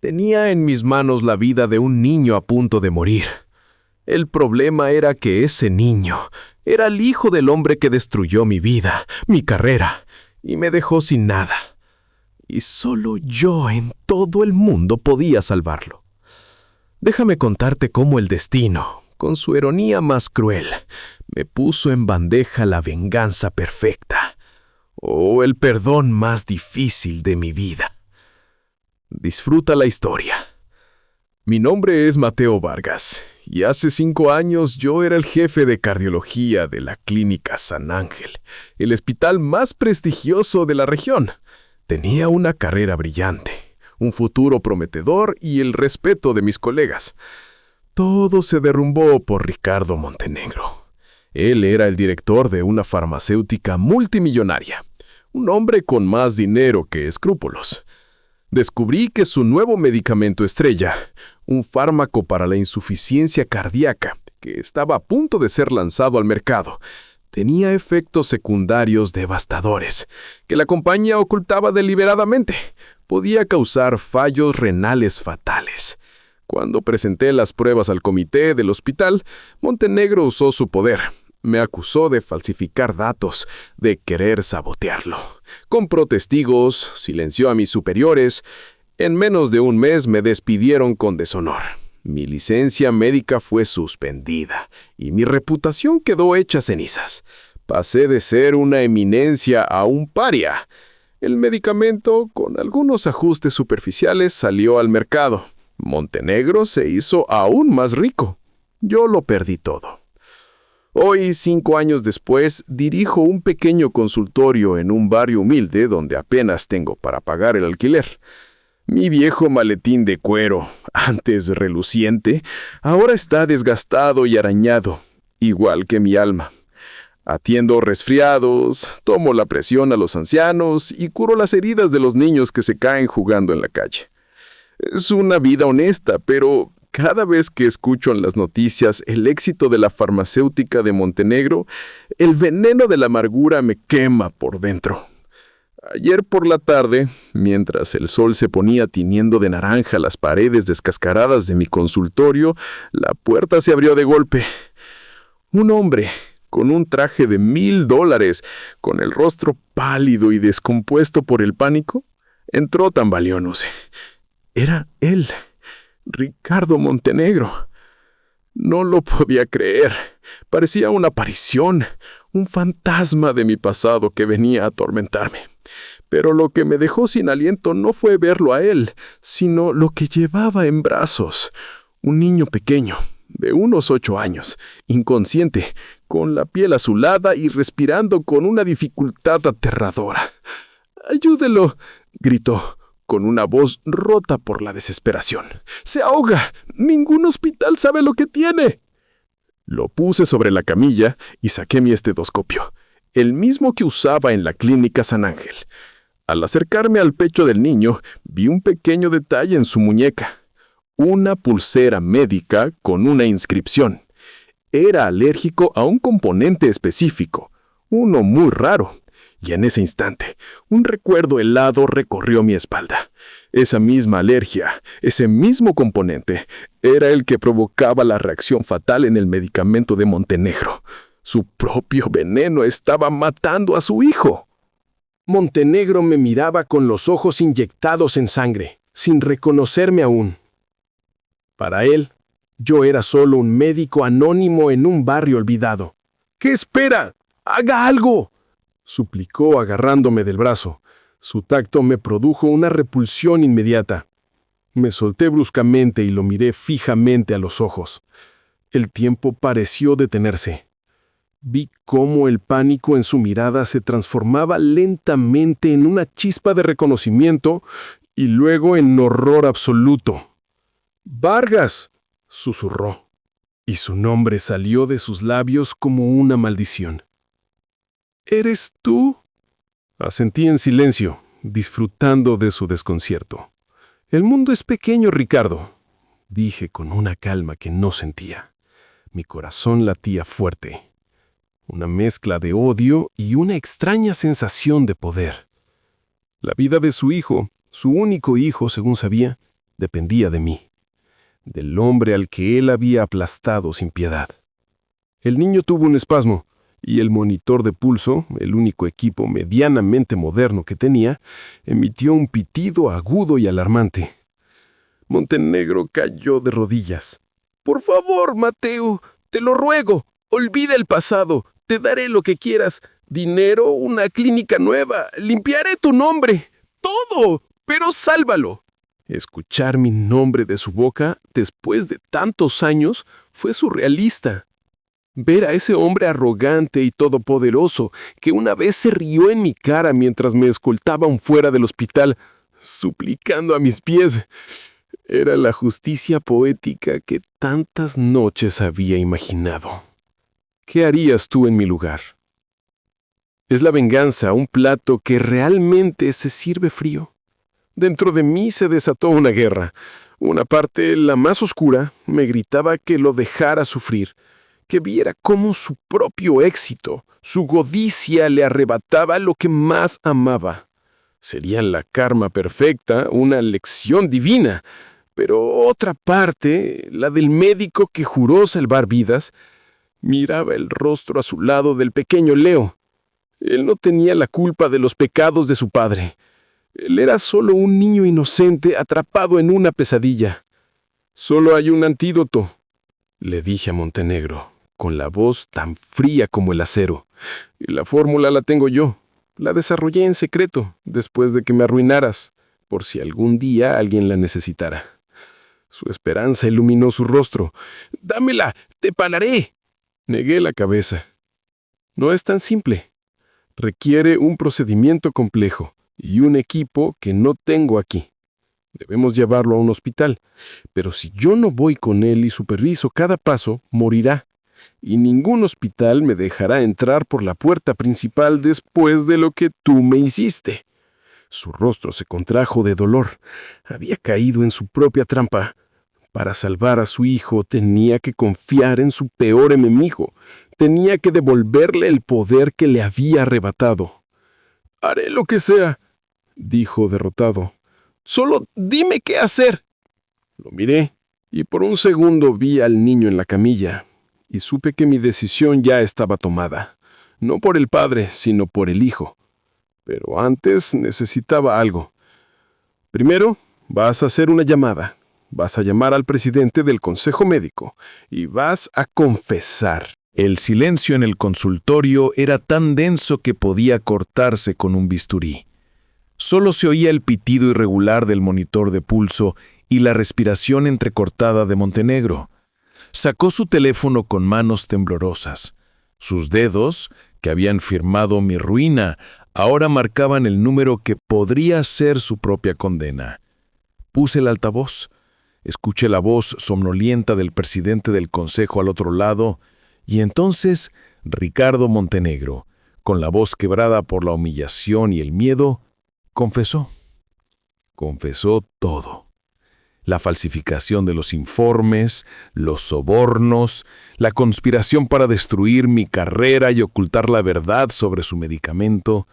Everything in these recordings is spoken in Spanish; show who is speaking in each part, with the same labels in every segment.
Speaker 1: Tenía en mis manos la vida de un niño a punto de morir. El problema era que ese niño era el hijo del hombre que destruyó mi vida, mi carrera, y me dejó sin nada. Y solo yo en todo el mundo podía salvarlo. Déjame contarte cómo el destino, con su ironía más cruel, me puso en bandeja la venganza perfecta, o el perdón más difícil de mi vida. Disfruta la historia. Mi nombre es Mateo Vargas, y hace 5 años yo era el jefe de cardiología de la Clínica San Ángel, el hospital más prestigioso de la región. Tenía una carrera brillante, un futuro prometedor y el respeto de mis colegas. Todo se derrumbó por Ricardo Montenegro. Él era el director de una farmacéutica multimillonaria, un hombre con más dinero que escrúpulos. Descubrí que su nuevo medicamento estrella, un fármaco para la insuficiencia cardíaca, que estaba a punto de ser lanzado al mercado, tenía efectos secundarios devastadores, que la compañía ocultaba deliberadamente. Podía causar fallos renales fatales. Cuando presenté las pruebas al comité del hospital, Montenegro usó su poder. Me acusó de falsificar datos, de querer sabotearlo. Compró testigos, silenció a mis superiores. En menos de un mes me despidieron con deshonor. Mi licencia médica fue suspendida y mi reputación quedó hecha cenizas. Pasé de ser una eminencia a un paria. El medicamento, con algunos ajustes superficiales, salió al mercado. Montenegro se hizo aún más rico. Yo lo perdí todo. Hoy, 5 años después, dirijo un pequeño consultorio en un barrio humilde donde apenas tengo para pagar el alquiler. Mi viejo maletín de cuero, antes reluciente, ahora está desgastado y arañado, igual que mi alma. Atiendo resfriados, tomo la presión a los ancianos y curo las heridas de los niños que se caen jugando en la calle. Es una vida honesta, pero cada vez que escucho en las noticias el éxito de la farmacéutica de Montenegro, el veneno de la amargura me quema por dentro. Ayer por la tarde, mientras el sol se ponía tiñendo de naranja las paredes descascaradas de mi consultorio, la puerta se abrió de golpe. Un hombre, con un traje de $1,000, con el rostro pálido y descompuesto por el pánico, entró tambaleándose. Era él. Ricardo Montenegro. No lo podía creer. Parecía una aparición, un fantasma de mi pasado que venía a atormentarme. Pero lo que me dejó sin aliento no fue verlo a él, sino lo que llevaba en brazos. Un niño pequeño, de unos 8 años, inconsciente, con la piel azulada y respirando con una dificultad aterradora. «¡Ayúdelo!», gritó, con una voz rota por la desesperación. «¡Se ahoga! ¡Ningún hospital sabe lo que tiene!». Lo puse sobre la camilla y saqué mi estetoscopio, el mismo que usaba en la Clínica San Ángel. Al acercarme al pecho del niño, vi un pequeño detalle en su muñeca. Una pulsera médica con una inscripción. Era alérgico a un componente específico, uno muy raro. Y en ese instante, un recuerdo helado recorrió mi espalda. Esa misma alergia, ese mismo componente, era el que provocaba la reacción fatal en el medicamento de Montenegro. Su propio veneno estaba matando a su hijo.
Speaker 2: Montenegro me miraba con los ojos inyectados en sangre, sin reconocerme aún. Para él, yo era solo un médico anónimo en un barrio olvidado. «¿Qué espera? ¡Haga algo!», suplicó agarrándome del brazo. Su tacto me produjo una repulsión inmediata. Me solté bruscamente y lo miré fijamente a los ojos. El tiempo pareció detenerse. Vi cómo el pánico en su mirada se transformaba lentamente en una chispa de reconocimiento y luego en horror absoluto. «¡Vargas!», susurró, y su nombre salió de sus labios como una maldición. «¿Eres tú?», asentí en silencio, disfrutando de su desconcierto. «El mundo es pequeño, Ricardo», dije con una calma que no sentía. Mi corazón latía fuerte. Una mezcla de odio y una extraña sensación de poder. La vida de su hijo, su único hijo, según sabía, dependía de mí, del hombre al que él había aplastado sin piedad. El niño tuvo un espasmo, y el monitor de pulso, el único equipo medianamente moderno que tenía, emitió un pitido agudo y alarmante. Montenegro cayó de rodillas. «Por favor, Mateo, te lo ruego, olvida el pasado, te daré lo que quieras. Dinero, una clínica nueva, limpiaré tu nombre, todo, pero sálvalo». Escuchar mi nombre de su boca, después de tantos años, fue surrealista. Ver a ese hombre arrogante y todopoderoso que una vez se rió en mi cara mientras me escoltaban fuera del hospital, suplicando a mis pies, era la justicia poética que tantas noches había imaginado. ¿Qué harías tú en mi lugar? Es la venganza, un plato que realmente se sirve frío. Dentro de mí se desató una guerra. Una parte, la más oscura, me gritaba que lo dejara sufrir, que viera cómo su propio éxito, su codicia le arrebataba lo que más amaba. Sería la karma perfecta, una lección divina. Pero otra parte, la del médico que juró salvar vidas, miraba el rostro azulado del pequeño Leo. Él no tenía la culpa de los pecados de su padre. Él era solo un niño inocente atrapado en una pesadilla. «Solo hay un antídoto», le dije a Montenegro, con la voz tan fría como el acero. «Y la fórmula la tengo yo. La desarrollé en secreto, después de que me arruinaras, por si algún día alguien la necesitara». Su esperanza iluminó su rostro. «¡Dámela! ¡Te pagaré!». Negué la cabeza. «No es tan simple. Requiere un procedimiento complejo y un equipo que no tengo aquí. Debemos llevarlo a un hospital, pero si yo no voy con él y superviso cada paso, morirá, y ningún hospital me dejará entrar por la puerta principal después de lo que tú me hiciste». Su rostro se contrajo de dolor. Había caído en su propia trampa. Para salvar a su hijo tenía que confiar en su peor enemigo. Tenía que devolverle el poder que le había arrebatado. «Haré lo que sea», dijo derrotado. «Solo dime qué hacer». Lo miré, y por un segundo vi al niño en la camilla, y supe que mi decisión ya estaba tomada. No por el padre, sino por el hijo. Pero antes necesitaba algo. «Primero, vas a hacer una llamada. Vas a llamar al presidente del Consejo Médico y vas a confesar».
Speaker 3: El silencio en el consultorio era tan denso que podía cortarse con un bisturí. Solo se oía el pitido irregular del monitor de pulso y la respiración entrecortada de Montenegro. Sacó su teléfono con manos temblorosas. Sus dedos, que habían firmado mi ruina, ahora marcaban el número que podría ser su propia condena. Puse el altavoz. Escuché la voz somnolienta del presidente del consejo al otro lado, y entonces Ricardo Montenegro, con la voz quebrada por la humillación y el miedo, confesó. Confesó todo. La falsificación de los informes, los sobornos, la conspiración para destruir mi carrera y ocultar la verdad sobre su medicamento.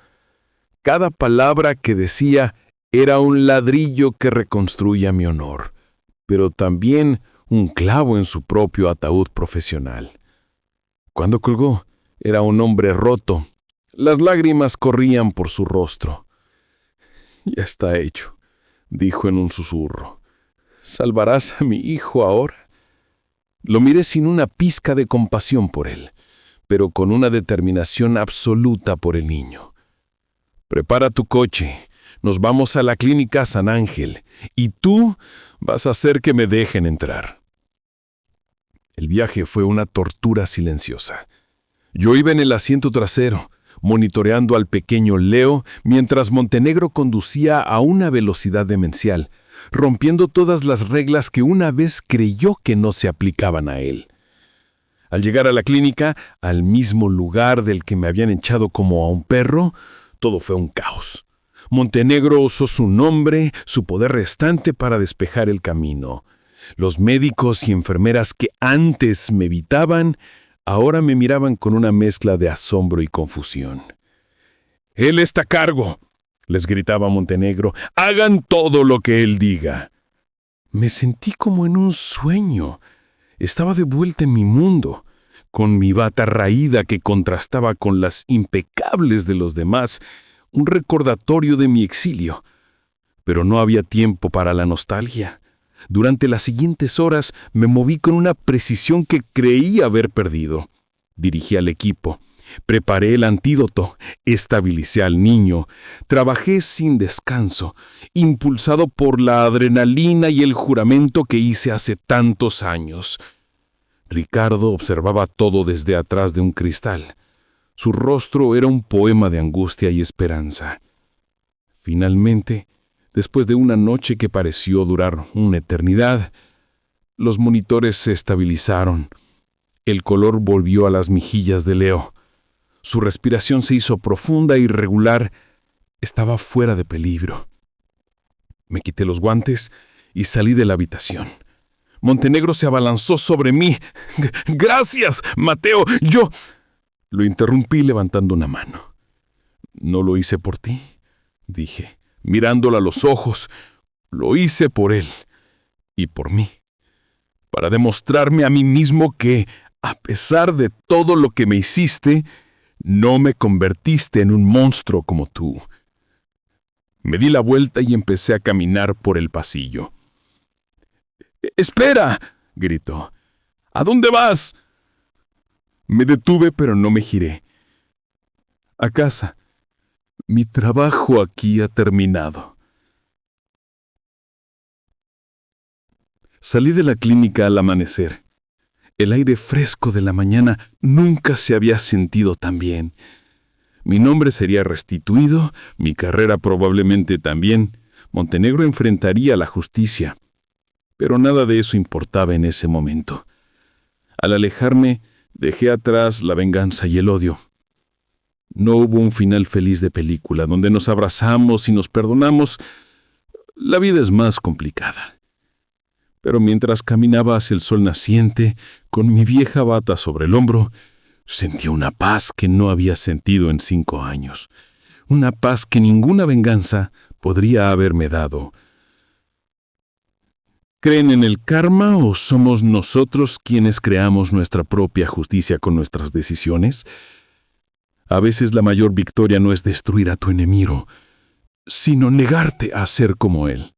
Speaker 3: Cada palabra que decía era un ladrillo que reconstruía mi honor, pero también un clavo en su propio ataúd profesional. Cuando colgó, era un hombre roto. Las lágrimas corrían por su rostro. «Ya está hecho», dijo en un susurro. «¿Salvarás a mi hijo ahora?». Lo miré sin una pizca de compasión por él, pero con una determinación absoluta por el niño. «Prepara tu coche. Nos vamos a la clínica San Ángel, y tú vas a hacer que me dejen entrar». El viaje fue una tortura silenciosa. Yo iba en el asiento trasero, monitoreando al pequeño Leo, mientras Montenegro conducía a una velocidad demencial, rompiendo todas las reglas que una vez creyó que no se aplicaban a él. Al llegar a la clínica, al mismo lugar del que me habían echado como a un perro, todo fue un caos. Montenegro usó su nombre, su poder restante para despejar el camino. Los médicos y enfermeras que antes me evitaban, ahora me miraban con una mezcla de asombro y confusión. «Él está a cargo», les gritaba Montenegro. «Hagan todo lo que él diga». Me sentí como en un sueño. Estaba de vuelta en mi mundo, con mi bata raída que contrastaba con las impecables de los demás, un recordatorio de mi exilio. Pero no había tiempo para la nostalgia. Durante las siguientes horas me moví con una precisión que creí haber perdido. Dirigí al equipo, preparé el antídoto, estabilicé al niño, trabajé sin descanso, impulsado por la adrenalina y el juramento que hice hace tantos años. Ricardo observaba todo desde atrás de un cristal. Su rostro era un poema de angustia y esperanza. Finalmente, después de una noche que pareció durar una eternidad, los monitores se estabilizaron. El color volvió a las mejillas de Leo. Su respiración se hizo profunda y regular. Estaba fuera de peligro. Me quité los guantes y salí de la habitación. Montenegro se abalanzó sobre mí. «¡Gracias, Mateo! Yo...» Lo interrumpí levantando una mano. «No lo hice por ti», dije, mirándolo a los ojos. «Lo hice por él y por mí, para demostrarme a mí mismo que, a pesar de todo lo que me hiciste, no me convertiste en un monstruo como tú». Me di la vuelta y empecé a caminar por el pasillo. «¡Espera!», gritó. «¿A dónde vas?». Me detuve, pero no me giré. «A casa. Mi trabajo aquí ha terminado». Salí de la clínica al amanecer. El aire fresco de la mañana nunca se había sentido tan bien. Mi nombre sería restituido, mi carrera probablemente también. Montenegro enfrentaría la justicia. Pero nada de eso importaba en ese momento. Al alejarme, dejé atrás la venganza y el odio. No hubo un final feliz de película donde nos abrazamos y nos perdonamos. La vida es más complicada. Pero mientras caminaba hacia el sol naciente, con mi vieja bata sobre el hombro, sentí una paz que no había sentido en 5 años. Una paz que ninguna venganza podría haberme dado. ¿Creen en el karma o somos nosotros quienes creamos nuestra propia justicia con nuestras decisiones? A veces la mayor victoria no es destruir a tu enemigo, sino negarte a ser como él.